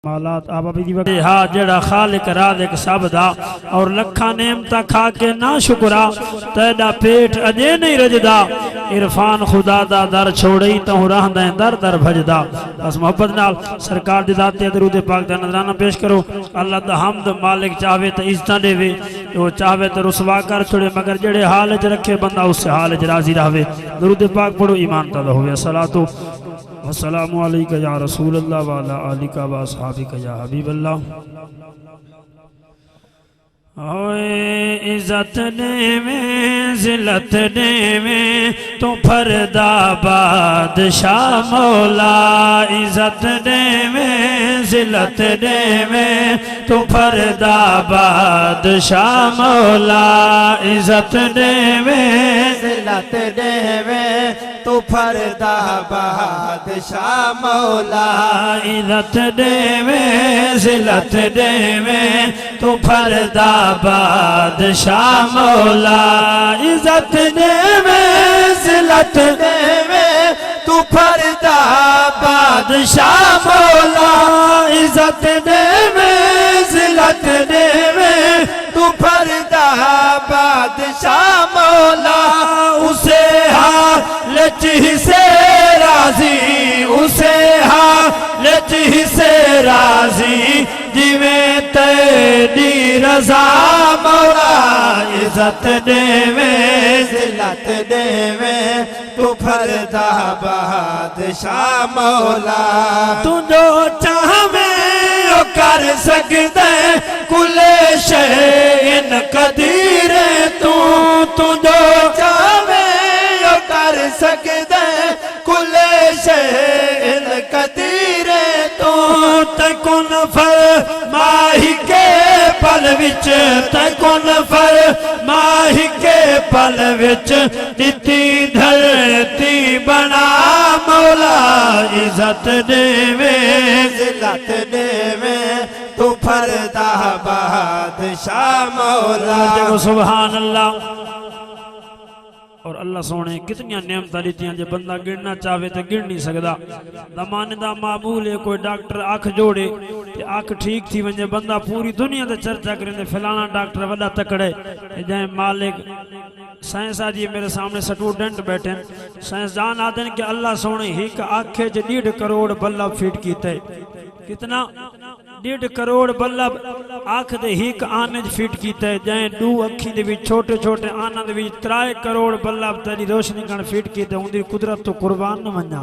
مالات آبا بھی دیوہ ہاں جڑا خالق رازق سب دا اور لکھا نعمتا کھا کے نا شکرا تیڑا پیٹ اجے نہیں رجدا عرفان خدا دا در چھوڑی تو راہ دیں در در بھجدا بس محبت نال سرکار دی ذاتی درود پاک دا نظرانہ پیش کرو اللہ دا حمد مالک چاہوے تو عزتاں دے وے وہ چاہوے تو رسوا کر چھوڑے مگر جڑے حال چ رکھے بندہ اس سے حال چ راضی رہوے درود پاک پڑھو ایمان تا ہوئے الصلاۃ السلام علیکہ یا رسول اللہ وعلا آلکہ و اصحابکہ یا حبیب اللہ عزت دے میں ذلت دے میں تو پھردہ بادشاہ مولا عزت دے میں ذلت دے میں تو پھردہ بادشاہ مولا عزت دے میں ذلت دے میں تو پھردہ بادشاہ مولا عزت دے میں ذلت دے میں تو پھردہ بادشاہ مولا عزت دے میں ذلت دے میں تو پھردہ بادشاہ مولا عزت دے میں ذلت دے میں تو پھردہ بادشاہ مولا اسے حالت ہی سے راضی اسے حالت ہی سے راضی جویں تیری رضا مولا عزت دے میں ذلت دے میں تو پھردہ بادشاہ مولا تو جو چاہویں وہ کر سکتے کل شیء قدیر تو جو چاہویں وہ کر سکتے کل شیء قدیر تکن فرمائی کے پل وچ تکن فرمائی کے پل وچ دتی دھرتی بنا مولا عزت دے میں ذلت دے میں تو پھردہ بادشاہ مولا جگو سبحان اللہ اور اللہ سونے کتنی نعمتیں دیتی ہیں جب بندہ گرنا چاہے تو گر نہیں سکتا زمانے دا معمول ہے کوئی ڈاکٹر آنکھ جوڑے کہ آنکھ ٹھیک تھی ونجے بندہ پوری دنیا تے چرچا کریں دے فلانا ڈاکٹر وڈا تکڑے جائیں مالک سائنس آجی میرے سامنے سٹوڈنٹ بیٹھے سائنس جان آتے ہیں کہ اللہ سونے ہی کا آنکھے جو 1.5 کروڑ بلب فٹ کیتے کتنا 1.5 کروڑ بلب آنکھ دے ہیک آنے فٹ کیتا ہے جائیں 2 اکھی دے بھی چھوٹے چھوٹے آنا دے بھی 3 کروڑ بلب تیری روشنی کن فٹ کیتا ہے اندھی قدرت تو قربان نہ منجا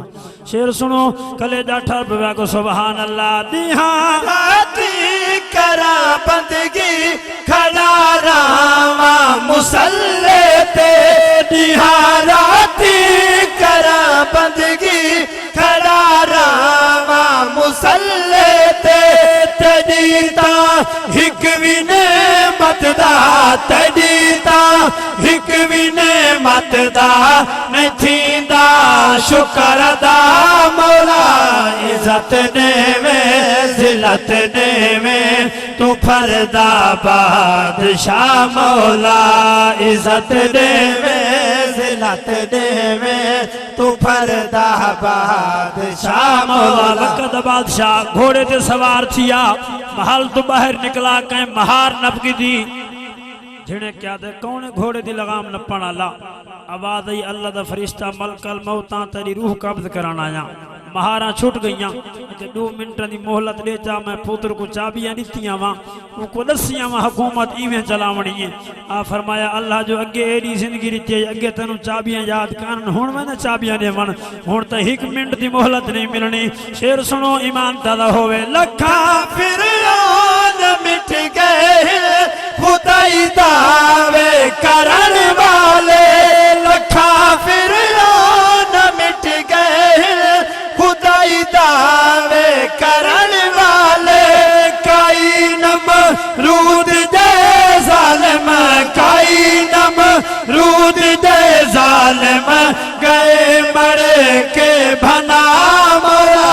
شیر سنو کلے جاٹھا بیا کو سبحان اللہ دیہاتی کرا بندگی کھڑا راواں مسلے تے دیہاتی کرا بندگی کھڑا راواں مسلے تے تجیتا ہکوی نعمت دا تجیتا ہکوی نعمت دا نہیں تھیندا شکر دا مولا عزت دے میں ذلت دے میں تو پھردہ بادشاہ مولا عزت دے میں ذلت دے میں تو پھردہ بادشاہ مولا لقد بادشاہ گھوڑے تے سوار تھیا محل تو باہر نکلا کہیں مہار نپکی دی جھنے کیا دے کون گھوڑے دی لگام نپن اللہ آواز ای اللہ دا فرشتہ ملک الموتاں تیری روح قبض کرانا یا مہاراں چھٹ گئیاں کہ 2 منٹ دی محلت لے جا میں پوتر کو چابیاں دیتیاں وہاں وہ کو دسیاں وہاں حکومت ایویں چلاونی ہے آ فرمایا اللہ جو اگے ایڈی زندگی رہتی ہے اگے تنوں چابیاں یاد کرن ہون میں نہ چابیاں دے ون ہون تا 1 منٹ دی محلت نہیں ملنی شیر سنو ایمان تازہ ہوئے لکھا فرعون مٹ گئے خدائی دعوے کرن والے لکھا فرعون مٹ گئے خدائی دعوے کرن والے کائی نمرود دے ظالم کائی نمرود دے ظالم گئے مر کے بھنا مولا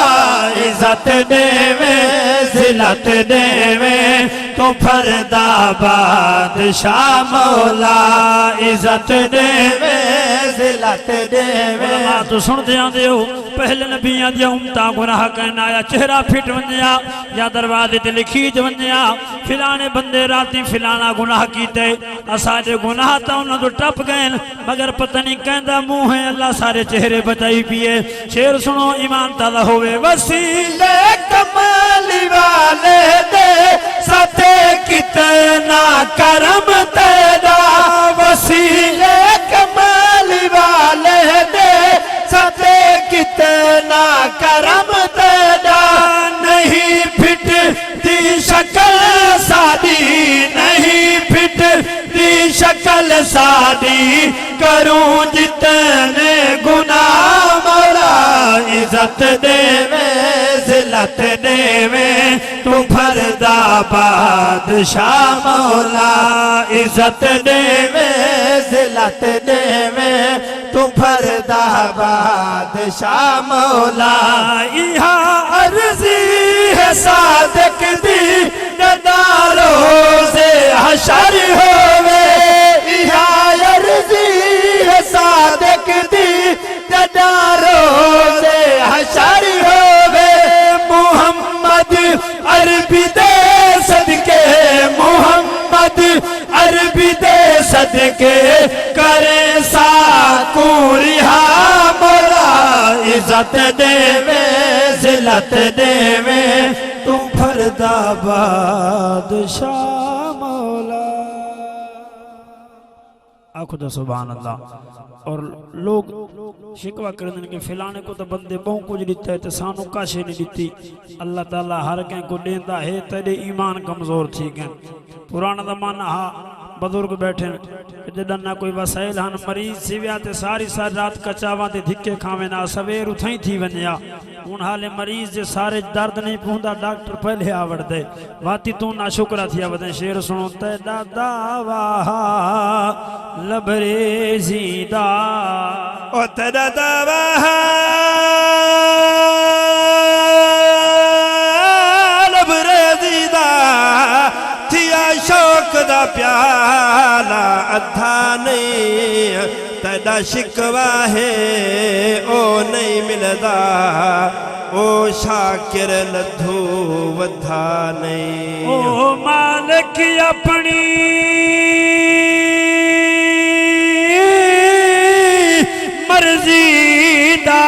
عزت دے میں ذلت دیویں تو پھردا بادشاہ مولا عزت دیویں ذلت دیویں علماء تو سن دیاں دیو پہلے نبیاں دیا امتاں گناہ کہنا آیا چہرہ پھٹ ونجیا یا دروازے تے لکھیج ونجیا فلانے بندے راتی فلانا گناہ کیتے اساجے گناہ تا انہوں تو ٹپ گئے مگر پتہ نہیں کہندہ منہ ہے اللہ سارے چہرے بچائی پیے شیر سنو ایمان تازہ ہوئے وسیلے کمالی والے دے ستے کتنا کرم تیرا وسیلے کمالی والے دے ستے کتنا کرم تیرا نہیں پھٹ دی شکل سادی نہیں پھٹ دی شکل سادی کروں جتنے گناہ مولا عزت دیویں ذلت دیویں تو پھردا بادشاہ مولا عزت دیویں ذلت دیویں تو پھردا بادشاہ مولا یہاں عرضی ہے صادق دی نداروں سے حشر ہوئے یہاں عرضی ہے صادق دی نداروں سے حشر ہوئے محمد عربی دے صدقے محمد عربی دے صدقے کرے ساکو رہا مولا عزت دیویں ذلت دیویں تم پھردا بادشاہ مولا آنکھو دا سبحان اللہ اور لوگ شکوہ کردن کہ فلانے کو تو بندے بہن کچھ دیتا ہے تو سانو کاشے نہیں دیتی اللہ تعالیٰ ہر کہیں کو دیندہ ہے تیرے ایمان کمزور تھی گئن پرانا زمانہ ہاں بزرگ بیٹھے جدن نہ کوئی وسائل ہن مریض سیویاتے ساری رات کچاواں تے دھکے کھاویں نہ سویر اتھائیں تھی ونیا ان حال مریض جے سارے درد نہیں پہندا ڈاکٹر پہلے آوڑ دے واتی تو نہ شکرہ تھی آوڑ دے شیر سنو تیدا دعویٰ لبریزی دا او تیدا دعویٰ لبریزی دا تھیا شوق دا پیالا ادھا نہیں تیدا شکوہ ہے او نہیں ملدا او شاکر لدھو ودھا نہیں او مالک اپنی مرضی دا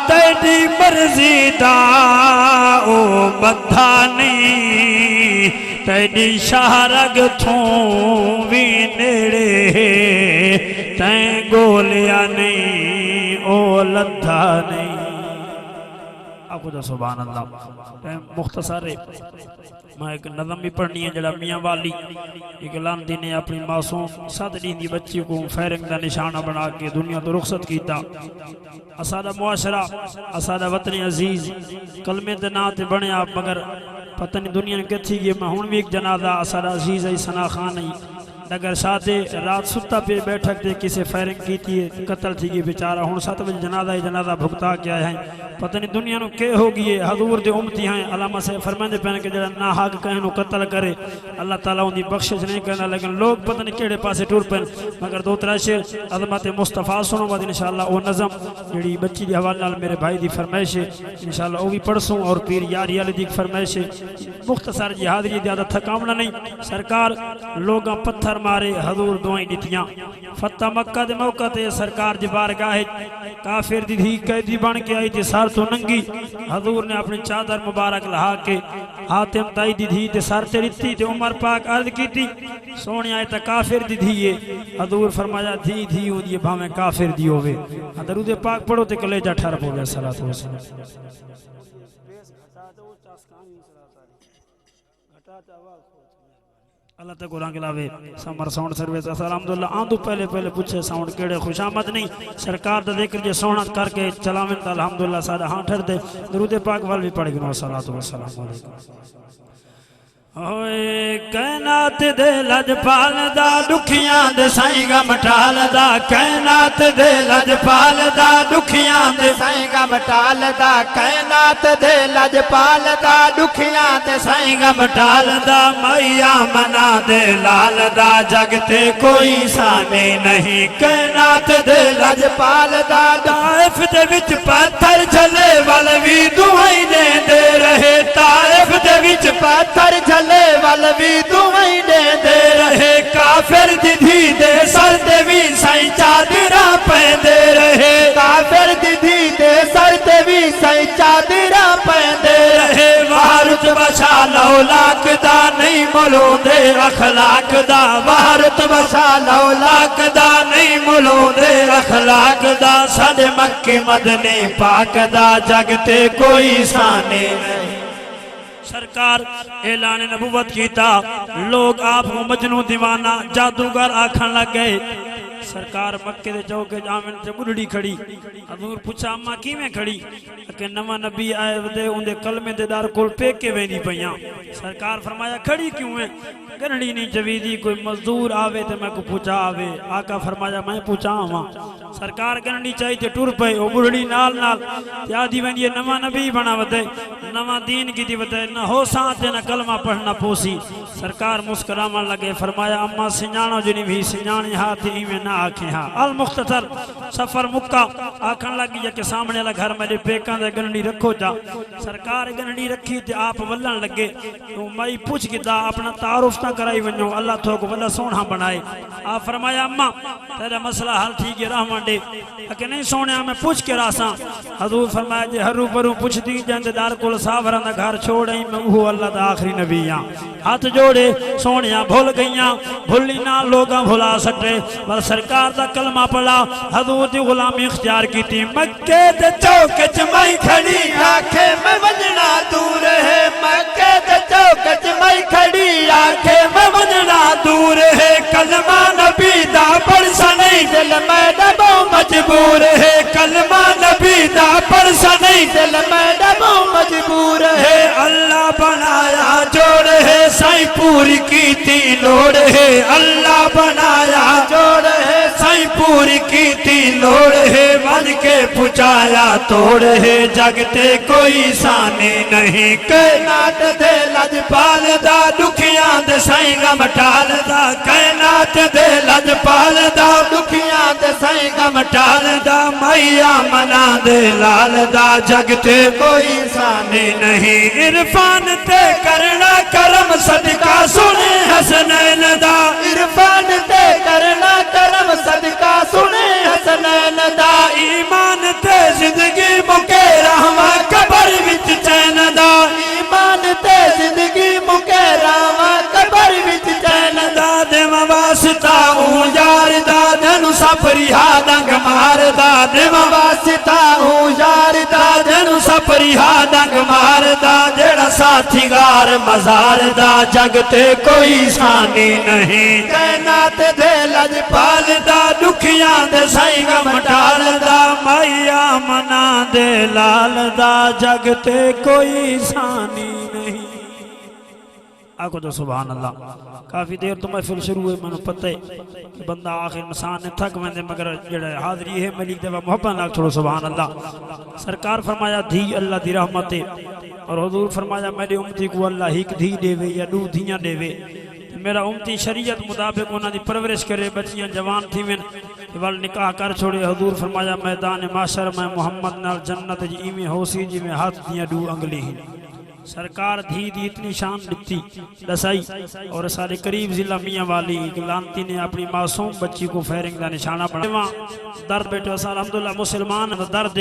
تیری مرضی دا او بدھا نہیں تیری شہرگ تھوں بھی نیڑے تین گولیا نہیں او لدھا نہیں آپ کو سبحان اللہ مختصر ہے میں ایک نظم بھی پڑھنی ہے جڑا میاں والی اقلان دی نے اپنی معصوم 7 دن دی بچی کو فیرنگ دا نشانہ بنا کے دنیا تو رخصت کیتا اسادہ معاشرہ اسادہ وطن عزیز کلمے دے نا تے بنیا مگر پتہ نہیں دنیا نے کتھی گئی میں ہون بھی ایک جنازہ اسادہ عزیز ای سنا خان ای اگر شادے رات ستا پہ بیٹھک دے کسے فائرنگ کی تھی قتل تھی گئی بیچارہ ہون 7 بجے جنازہ بھگتا کیا ہے پتہ نہیں دنیا نو کے ہوگی ہے حضور دے امتی ہیں علامہ سے فرمائے پہنے کہ جڑا ناحق کہیں قتل کرے اللہ تعالیٰ ان دی بخشش نہیں کرنا لیکن لوگ پتہ نہیں کیڑے پاسے ٹور پہن مگر 2-3 شعر عظمت مصطفیٰ سنو بعد انشاءاللہ وہ نظم جڑی بچی دی حوالے نال میرے بھائی دی فرمائش ہے انشاءاللہ وہ بھی پڑھسوں اور پیر یاری علی دی فرمائش ہے مختصر جی حاضری زیادہ تھکامنا نہیں سرکار لوگاں پتھر مارے حضور دعائیں دیتیاں فتح مکہ دے موقع تے سرکار جی بارگاہ کافر دی دھی قیدی بن کے آئی تھی سار تو ننگی حضور نے اپنی چادر مبارک لہا کے حاتم تائی دی دھی تے سار تے رتی تے عمر پاک عرض کی تھی سونی آئے تا کافر دی دھیے حضور فرمایا دھی ہوں دیئے بھامیں کافر دی ہوئے درود پاک پڑھو تے کلیجہ ٹھر بولے صلاة والسلام اللہ تک قرآن کے لاوے سمر ساؤنڈ سرویس الحمدللہ آندو پہلے پوچھے ساؤنڈ کیڑے خوش آمد نہیں سرکار دا ذکر جے سونت کر کے چلاویں تا الحمدللہ سادہ ہاں ٹھر دے درود پاک وال بھی پڑھ گنو صلاة والسلام علیکم ہوئے کائنات دے لجپال دا دکھیاں دے سائیں غم ٹال دا کائنات دے لجپال دا دکھیاں دے سائیں غم ٹال دا کائنات دے لجپال دا دکھیاں دے سائیں غم ٹال دا میا منا دے لال دا جگ تے کوئی سانے نہیں کائنات دے لجپال دا طائف دے وچ پتھر جھلے والوی دعائیں دے رہے طائف دے وچ پتھر جھلے والوی دعائیں دے رہے کافر دی دھی دے سر دے وی سائیں چادراں پیندے رہے کافر دی دھی دے سر تے وی سائیں چادراں پیندے رہے وارت بچا لولاک دا نہیں ملو دے اخلاق دا وارت بچا لولاک دا نہیں ملو دے اخلاق دا ساڈے مکے مدنے پاک دا جگ تے کوئی سانے نہیں سرکار اعلان نبوت کیتا لوگ آپ کو مجنون دیوانہ جادوگر آکھن لگ گئے سرکار مکے دے چوکے جامن سے بڑھڑی کھڑی حضور پوچھا اماں کی میں کھڑی کہ نواں نبی آئے ودے ان دے کلمے دے دار کول پیکے ویندی پیاں سرکار فرمایا کھڑی کیوں ہے گرڑی نہیں چویدی کوئی مزدور آوے تے میں کو پوچھا آوے آقا فرمایا میں پوچھا آواں سرکار گرڑی چاہی تے ٹور پئے او بڑھڑی نال نال یادی ویندی نواں نبی بنا ودے نواں دین کی دی ودے نہ ہو ساتھ نہ کلمہ پڑھنا پوسی سرکار مسکرامن لگے فرمایا اما سنجانو جنی بھی سنجانی ہاتھ ہی میں نہ آکھیں ہاں المختصر سفر مکہ آکھن لگی یا کہ سامنے اللہ گھر میرے پیکاں دے گنڈی رکھو جا سرکار گنڈی رکھی تے آپ ولن لگے تو مائی پوچھ گدا اپنا تعارف نہ کرائی ونجو اللہ تو کو ولا سونا بنائے آپ فرمایا اما تیرا مسئلہ حل تھی گیا رحمان دے کہ نہیں سونے میں پوچھ کے راساں حضور فرمایا جے ہر روبرو پوچھ دی جاندے دار کول ساوران دا گھر چھوڑیں میں وہ اللہ دا آخری نبی ہاں ہاتھ جوڑے سونیاں بھول گئیاں بھولی نہ لوگاں بھلا سکتے بل سرکار دا کلمہ پڑھا حضور دی غلامی اختیار کی تھی مکے دے چوکے چمائی کھڑی آنکھیں میں وجنا دور ہے مکے دے چوکے چمائی کھڑی آنکھیں میں وجنا دور ہے کلمہ نبی دا پڑھسا نہیں دل میں دبوں مجبور ہے کلمہ نبی دا پڑھسا نہیں دل میں دبوں مجبور ہے اللہ بنایا جوڑ ہے سائیں پوری کی تھی لوڑ ہے اللہ بنایا جوڑ ہے سائیں پوری کی تھی لوڑ ہے بن کے پچایا توڑ ہے جگتے کوئی سانے نہیں کائنات دے لجپال دا دکھیاں دے سائیں غم ٹال دا کائنات دے لجپال دا دکھیاں دے سائیں غم ٹال دا میا منا دے لال دا جگتے کوئی سانے نہیں عرفان تے کرنا کرم صدقہ سنے حسنین دا عرفان تے کرنا کرم صدقہ سنے حسنین دا ایمان تے زندگی مکے رہواں قبر وچ چین دا ایمان تے زندگی مکے رہواں قبر وچ چین دا دیواں واسطہ ہوں یار دا دنو سپری ہادنگ مار دا دیواں واسطہ ہوں یار دا دنو سپری ہادنگ مار دا جڑا ساتھی غار مزار دا جگتے کوئی سانی نہیں کائنات دے لجپال دا دکھیاں دے سائیں غم ٹال دا میا منا دے لال دا جگتے کوئی سانی نہیں آگو جو سبحان اللہ کافی دیر تو محفل شروع ہوئے میں نے پتہ ہے کہ بندہ آخر مسان نے تھک میں دے مگر جڑا حاضری ہے ملیک دے محبت لاکھ چھوڑو سبحان اللہ سرکار فرمایا دھی اللہ دی رحمت اور حضور فرمایا میرے امتی کو اللہ ہی دھی دے وے یا دو دھیاں دے وے میرا امتی شریعت مطابق انہاں دی پرورش کرے بچیاں جوان تھی میں وال نکاح کر چھوڑے حضور فرمایا میدان معاشر میں محمد نال جنت جی ایویں ہوسی جی میں ہاتھ دیاں دو انگلی ہی سرکار دھی دی اتنی شان دتی دسائی اور سارے قریب ضلع میاں والی لانتی نے اپنی معصوم بچی کو فیرنگ دا نشانہ بنا درد بیٹو الحمدللہ مسلمان درد